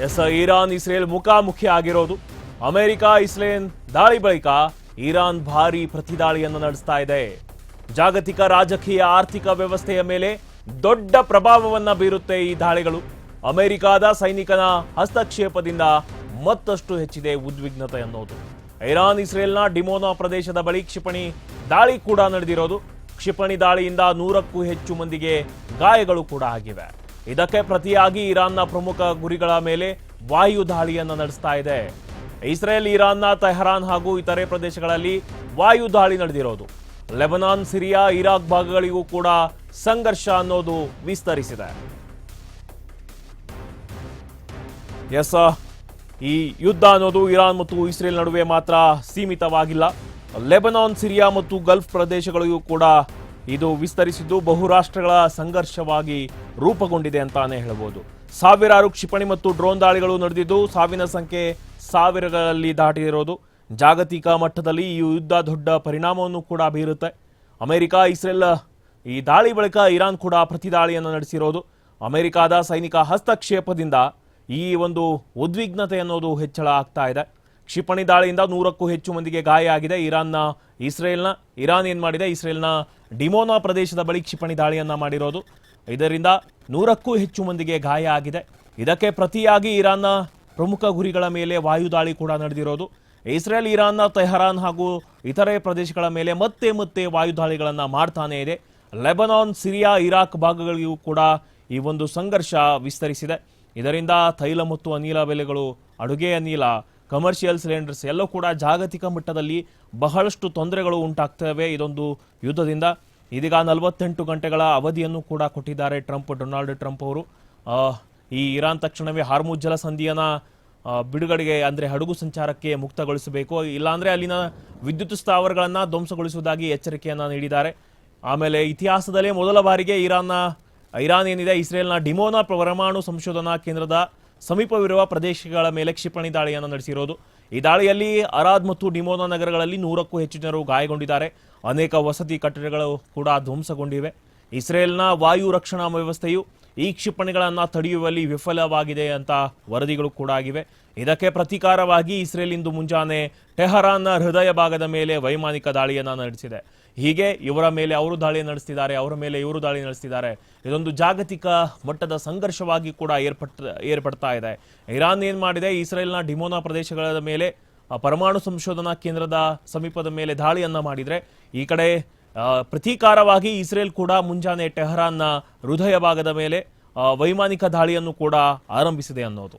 S Iran Israel ಮುಖಾಮುಖಿ ಆಗಿರೋದು. America Israel ದಾಳಿ ಬಳಿಕ ಇರಾನ್ ಭಾರೀ ಪ್ರತಿದಾಳಿಯನ್ನು ನಡೆಸ್ತಾ ಇದೆ. ಜಾಗತಿಕ ರಾಜಕೀಯ ಆರ್ಥಿಕ ವ್ಯವಸ್ಥೆಯ ಮೇಲೆ ದೊಡ್ಡ ಪ್ರಭಾವವನ್ನ ಬೀರುತ್ತೆ ಈ ದಾಳಿಗಳು. ಅಮೆರಿಕದ ಸೈನಿಕನ ಹಸ್ತಕ್ಷೇಪದಿಂದ ಮತ್ತಷ್ಟು ಹೆಚ್ಚಿದೆ ಉದ್ವಿಗ್ನತೆ ಅನ್ನೋದು. ಇರಾನ್ ಇಸ್ರೇಲ್ನ ಡಿಮೋನಾ ಪ್ರದೇಶದ ಬಳಿ ಕ್ಷಿಪಣಿ ದಾಳಿ ಕೂಡ ನಡೆದಿರೋದು. ಕ್ಷಿಪಣಿ ದಾಳಿಯಿಂದ 100ಕ್ಕೂ ಹೆಚ್ಚು ಮಂದಿಗೆ ಗಾಯಗಳು ಕೂಡ ಆಗಿವೆ. ಇದಕ್ಕೆ ಪ್ರತಿಯಾಗಿ ಇರಾನ್ನ ಪ್ರಮುಖ ಗುರಿಗಳ ಮೇಲೆ ವಾಯು ದಾಳಿಯನ್ನು ನಡೆಸ್ತಾ ಇದೆ. ಇಸ್ರೇಲ್ ಇರಾನ್ನ ತೆಹರಾನ್ ಹಾಗೂ ಇತರೆ ಪ್ರದೇಶಗಳಲ್ಲಿ ವಾಯು ದಾಳಿ ನಡೆದಿರೋದು. ಲೆಬನಾನ್, ಸಿರಿಯಾ, ಇರಾಕ್ ಭಾಗಗಳಿಗೂ ಕೂಡ ಸಂಘರ್ಷ ಅನ್ನೋದು ವಿಸ್ತರಿಸಿದೆ. ಎಸ್, ಈ ಯುದ್ಧ ಅನ್ನೋದು ಇರಾನ್ ಮತ್ತು ಇಸ್ರೇಲ್ ನಡುವೆ ಮಾತ್ರ ಸೀಮಿತವಾಗಿಲ್ಲ. ಲೆಬನಾನ್, ಸಿರಿಯಾ ಮತ್ತು ಗಲ್ಫ್ ಪ್ರದೇಶಗಳಿಗೂ ಕೂಡ ಇದು ವಿಸ್ತರಿಸಿದ್ದು ಬಹುರಾಷ್ಟ್ರಗಳ ಸಂಘರ್ಷವಾಗಿ ರೂಪುಗೊಂಡಿದೆ ಅಂತಾನೆ ಹೇಳಬಹುದು. ಸಾವಿರಾರು ಕ್ಷಿಪಣಿ ಮತ್ತು ಡ್ರೋನ್ ದಾಳಿಗಳು ನಡೆದಿದ್ದು ಸಾವಿನ ಸಂಖ್ಯೆ ಸಾವಿರಗಳಲ್ಲಿ ದಾಟಿರೋದು. ಜಾಗತಿಕ ಮಟ್ಟದಲ್ಲಿ ಈ ಯುದ್ಧ ದೊಡ್ಡ ಪರಿಣಾಮವನ್ನು ಕೂಡ ಬೀರುತ್ತೆ. ಅಮೆರಿಕ ಇಸ್ರೇಲ್ ಈ ದಾಳಿ ಬಳಿಕ ಇರಾನ್ ಕೂಡ ಪ್ರತಿದಾಳಿಯನ್ನು ನಡೆಸಿರೋದು. ಅಮೆರಿಕದ ಸೈನಿಕ ಹಸ್ತಕ್ಷೇಪದಿಂದ ಈ ಒಂದು ಉದ್ವಿಗ್ನತೆ ಅನ್ನೋದು ಹೆಚ್ಚಳ ಆಗ್ತಾ ಇದೆ. ಕ್ಷಿಪಣಿ ದಾಳಿಯಿಂದ 100ಕ್ಕೂ ಹೆಚ್ಚು ಮಂದಿಗೆ ಗಾಯ ಆಗಿದೆ. ಇರಾನ್ ಏನ್ ಮಾಡಿದೆ, ಇಸ್ರೇಲ್ನ ಡಿಮೋನಾ ಪ್ರದೇಶದ ಬಳಿ ಕ್ಷಿಪಣಿ ದಾಳಿಯನ್ನ ಮಾಡಿರೋದು. ಇದರಿಂದ 100ಕ್ಕೂ ಹೆಚ್ಚು ಮಂದಿಗೆ ಗಾಯ ಆಗಿದೆ. ಇದಕ್ಕೆ ಪ್ರತಿಯಾಗಿ ಇರಾನ್ನ ಪ್ರಮುಖ ಗುರಿಗಳ ಮೇಲೆ ವಾಯು ದಾಳಿ ಕೂಡ ನಡೆದಿರೋದು. ಇಸ್ರೇಲ್ ಇರಾನ್ನ ತೆಹರಾನ್ ಹಾಗೂ ಇತರೆ ಪ್ರದೇಶಗಳ ಮೇಲೆ ಮತ್ತೆ ವಾಯು ದಾಳಿಗಳನ್ನ ಮಾಡ್ತಾನೆ ಇದೆ. ಲೆಬನಾನ್, ಸಿರಿಯಾ, ಇರಾಕ್ ಭಾಗಗಳಿಗೂ ಕೂಡ ಈ ಒಂದು ಸಂಘರ್ಷ ವಿಸ್ತರಿಸಿದೆ. ಇದರಿಂದ ತೈಲ ಮತ್ತು ಅನಿಲ ಬೆಲೆಗಳು, ಅಡುಗೆ ಅನಿಲ, ಕಮರ್ಷಿಯಲ್ ಸಿಲಿಂಡರ್ಸ್ ಎಲ್ಲೂ ಕೂಡ ಜಾಗತಿಕ ಮಟ್ಟದಲ್ಲಿ ಬಹಳಷ್ಟು ತೊಂದರೆಗಳು ಉಂಟಾಗ್ತವೆ ಇದೊಂದು ಯುದ್ಧದಿಂದ. ಇದೀಗ 48 ಗಂಟೆಗಳ ಅವಧಿಯನ್ನು ಕೂಡ ಕೊಟ್ಟಿದ್ದಾರೆ ಡೊನಾಲ್ಡ್ ಟ್ರಂಪ್ ಅವರು. ಈ ಇರಾನ್ ತಕ್ಷಣವೇ ಹಾರ್ಮುಜ್ ಜಲಸಂಧಿಯನ್ನು ಬಿಡುಗಡೆಗೆ ಅಂದರೆ ಹಡಗು ಸಂಚಾರಕ್ಕೆ ಮುಕ್ತಗೊಳಿಸಬೇಕು, ಇಲ್ಲಾಂದರೆ ಅಲ್ಲಿನ ವಿದ್ಯುತ್ ಸ್ಥಾವರಗಳನ್ನು ಧ್ವಂಸಗೊಳಿಸುವುದಾಗಿ ಎಚ್ಚರಿಕೆಯನ್ನು ನೀಡಿದ್ದಾರೆ. ಆಮೇಲೆ ಇತಿಹಾಸದಲ್ಲೇ ಮೊದಲ ಬಾರಿಗೆ ಇರಾನ್ ಏನಿದೆ ಇಸ್ರೇಲ್ನ ಡಿಮೋನಾ ಪರಮಾಣು ಸಂಶೋಧನಾ ಕೇಂದ್ರದ ಸಮೀಪವಿರುವ ಪ್ರದೇಶಗಳ ಮೇಲೆ ಕ್ಷಿಪಣಿ ದಾಳಿಯನ್ನು ನಡೆಸಿರೋದು. ಈ ದಾಳಿಯಲ್ಲಿ ಅರಾದ್ ಮತ್ತು ಡಿಮೋನಾ ನಗರಗಳಲ್ಲಿ 100ಕ್ಕೂ ಹೆಚ್ಚು ಜನರು ಗಾಯಗೊಂಡಿದ್ದಾರೆ. ಅನೇಕ ವಸತಿ ಕಟ್ಟಡಗಳು ಕೂಡ ಧ್ವಂಸಗೊಂಡಿವೆ. ಇಸ್ರೇಲ್ನ ವಾಯು ರಕ್ಷಣಾ ವ್ಯವಸ್ಥೆಯು ಈ ಕ್ಷಿಪಣಿಗಳನ್ನು ತಡೆಯುವಲ್ಲಿ ವಿಫಲವಾಗಿದೆ ಅಂತ ವರದಿಗಳು ಕೂಡ ಆಗಿವೆ. ಇದಕ್ಕೆ ಪ್ರತೀಕಾರವಾಗಿ ಇಸ್ರೇಲ್ ಇಂದು ಮುಂಜಾನೆ ಟೆಹರಾನ್ನ ಹೃದಯ ಭಾಗದ ಮೇಲೆ ವೈಮಾನಿಕ ದಾಳಿಯನ್ನು ನಡೆಸಿದೆ. ಹೀಗೆ ಇವರ ಮೇಲೆ ಅವರು ದಾಳಿ ನಡೆಸ್ತಿದ್ದಾರೆ, ಅವರ ಮೇಲೆ ಇವರು ದಾಳಿ ನಡೆಸ್ತಿದ್ದಾರೆ. ಇದೊಂದು ಜಾಗತಿಕ ಮಟ್ಟದ ಸಂಘರ್ಷವಾಗಿ ಕೂಡ ಏರ್ಪಡ್ತಾ ಇದೆ. ಇರಾನ್ ಏನ್ ಮಾಡಿದೆ, ಇಸ್ರೇಲ್ನ ಡಿಮೋನಾ ಪ್ರದೇಶಗಳ ಮೇಲೆ ಪರಮಾಣು ಸಂಶೋಧನಾ ಕೇಂದ್ರದ ಸಮೀಪದ ಮೇಲೆ ದಾಳಿಯನ್ನ ಮಾಡಿದ್ರೆ, ಈ ಕಡೆ ಪ್ರತೀಕಾರವಾಗಿ ಇಸ್ರೇಲ್ ಕೂಡ ಮುಂಜಾನೆ ಟೆಹರಾನ್ನ ಹೃದಯ ಭಾಗದ ಮೇಲೆ ವೈಮಾನಿಕ ದಾಳಿಯನ್ನು ಕೂಡ ಆರಂಭಿಸಿದೆ ಅನ್ನೋದು.